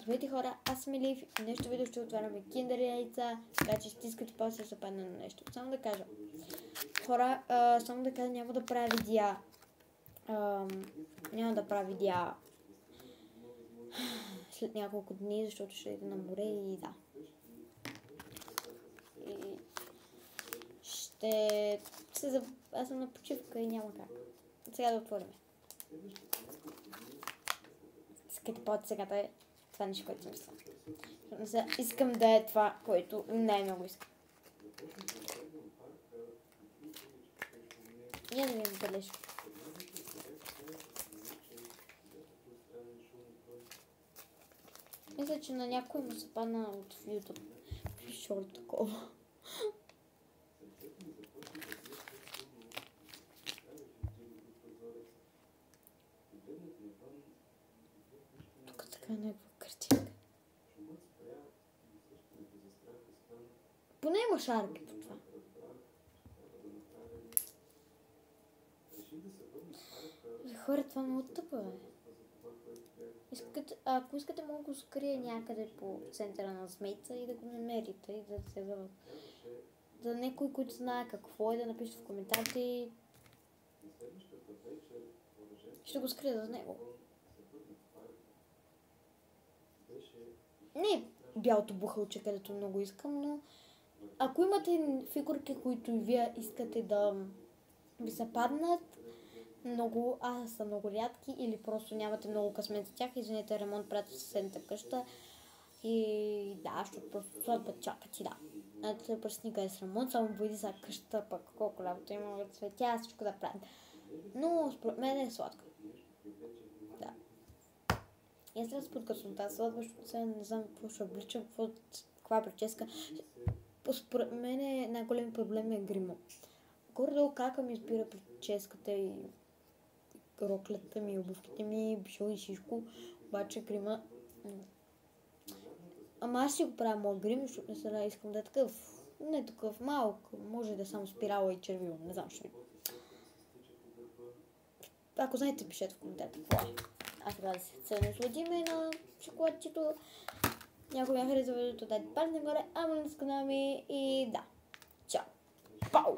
Здравейте хора, аз съм Елиф и в днешното видео ще отваряме киндер яйца, така че стискате палци да се падне на нещо. Само да кажа, хора, няма да правя видеа, след няколко дни, защото ще ида на море и да. И аз съм на почивка и няма как. Сега да отворим. Стискате палци сега, това нещо, което мисля. Искам да е това, което най-много искам. Я да ви бележка. Мисля, че на някой му се падна от YouTube. Шорт такова. Тук така някаква картинка. Поне има шарки по това. Хора, това много тъпо е. Ако искате, мога да го скрия някъде по центъра на Змейца и да го намерите и да се завърт. За някой, който знае какво е, да напише в коментарите. Ще го скрия за него. Не бялото бухалче, където много искам, но ако имате фигурки, които и вие искате да ви се паднат, са много рядки или просто нямате много късмет за тях, извинете, ремонт правят в съседната къща и да, защото просто сладбът чакат и да. Знаете, пръстника е с ремонт, само бойди за къщата, пък колко работа има цветя, всичко да правят. Но според мен е сладка. Да. И аз трябва да спод къснота сладба, защото сега не знам какво ще обличам, каква прическа. Според мен най-голем проблем е грима. Горе-долу кака ми избира прическата и роклята ми, обувките ми, бишо и всичко, обаче грима. Ама аз си го правя моят грим, защото не сега искам да е такъв, не такъв малък, може да е само спирала и червило, не знам що. Ако знаете, пишете в коментарите какво е. Аз трябва да се насладиме на шоколадчето. Някой ме харесва видеото, дайте палец нагоре, ама не с канала ми и да. Чао! Пау!